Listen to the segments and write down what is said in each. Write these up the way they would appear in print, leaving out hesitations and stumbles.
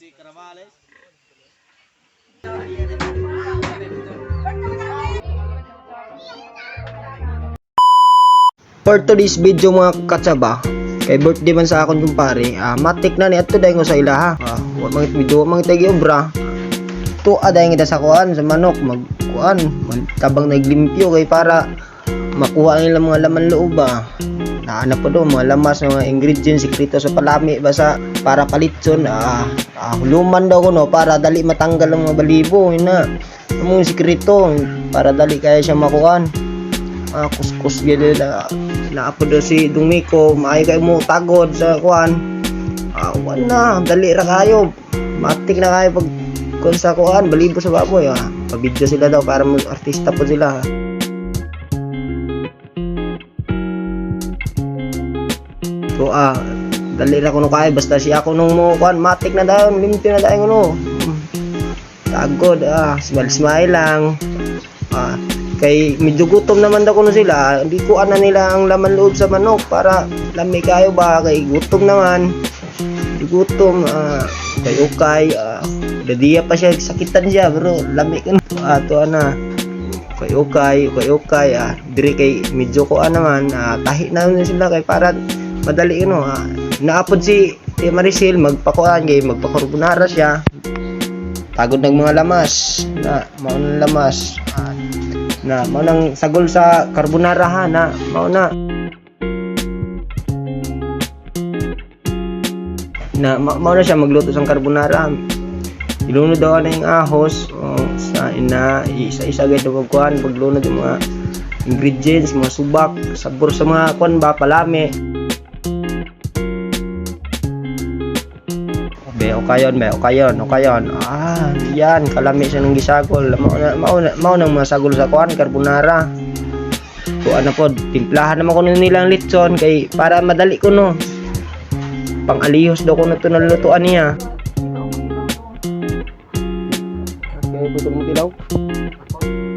si Caravales. For today's video mga katsaba, kay birthday man sa akon kumpare, matik na ni adto dayon ko sa ilaha. Wa mang video mang tagi obra. To aday ngita sa kuan sa manok magkuan, magtabang naglimpyo kay para makuha nila mga laman loob ba. Naana pa do mga lamas ng mga ingredients sekreto sa palami basta para palitson. Huluman daw ko no para dali matanggal ang mga balibo ina. Among sekreto para dali kaya siya makuan. Kuskus gyud na apo do si Dumiko maayo kay mo tagod sa kuan. Wala dali ra kayo. Matik na kayo pag kun sa kuan balibo sa baboy. Pa-video sila daw para mag artista po sila. So dali ra kuno kay basta siya ako nung mo kuan matik na daw limpyo na daw kuno. Tagod smile lang. Kay medyo gutom naman daw kuno sila, hindi ko ana nila ang laman loob sa manok para lami kayo ba kay gutom naman. Gutom kay ukay dadiya pa siya sakitan siya bro lami kan ato ana kay ukay dire kay medyo ko naman tahi na sila kay para madali naapod si Maricel magpakuan kay magpakarbonara siya tagod ng mga lamas na mao ng lamas na mao nang sagol sa carbonara ha na mao na mao na siya magluto sang carbonara. Ilunod daw na yung ahos sa isa-isa gayud pagkuan paglunod yung mga ingredients, mga subak, sabor sa mga kuan ba palami. Okayon. Yan kalami siya ng gisagol. Mao nang masagol sa kuan carbonara. Kuan na pod, timplahan naman ko nilang litson kay para madali ko no. Pang-alihos daw ko na ito nalutuan niya. Okay, putol mo tilaw.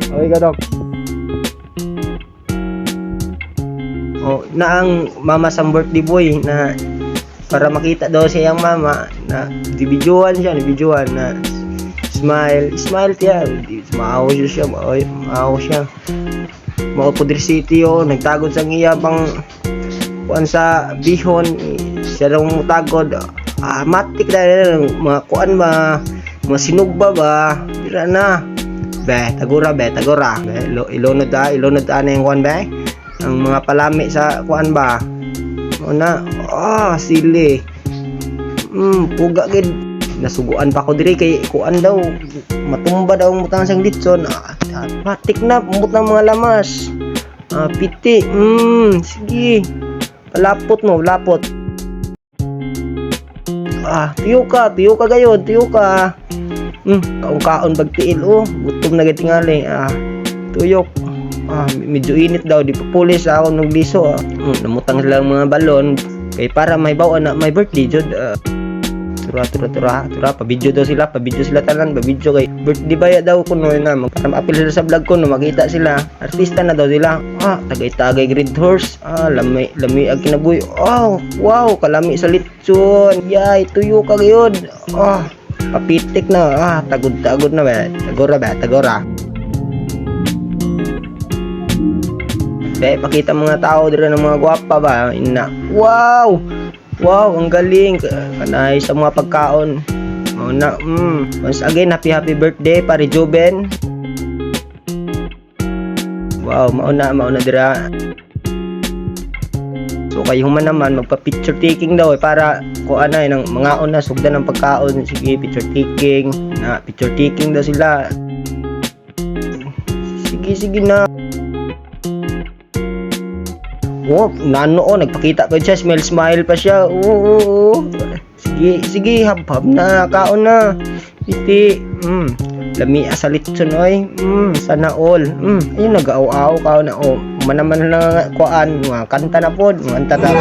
Okay ka, Dok. Na ang mama sa birthday boy na para makita daw siya yung mama na nibidyohan na smile tiya. Maaw siya. Mga Pudir City nagtagod sa iya pang kuan sa bihon siya daw mutagod matik dahil mga kuan mga sinugba ba dira na tagora ilunod na yung kuan ba ang mga palami sa kuan ba na sili puga gid nasuguan pa ko diri kay kuan daw matumba daw ang butang sang litson matik na umot ng mga lamas piti sige lapot tiyo ka gayod kaon bagtiil gutom na gitingali tuyok medyo init daw di pa pulis ako nung liso namutang sila mga balon kay para may bawaan na may birthday jud tura pa-video sila tanan pa-video kay birthday baya daw kuno na para ma-appeal sila sa vlog ko no makita sila artista na daw sila tagay Great Horse lami ag kinabuhi wow kalami sa litson yay tuyo ka gyud papitik na tagod na ba tagora pakita mga tao dira ng mga gwapa ba wow ang galing kanay sa mga pagkaon once again happy birthday pare Joben. Wow mauna dira so kayo human naman magpa picture taking daw para kuan na ng mga na sugdan ng pagkaon sige picture taking daw sila sige na nagpakita pa siya smile pa siya sige hab na kaon na iti lami sa litson sana all ayun nag-aaw kaon na manaman na kuan kanta na pod kanta ta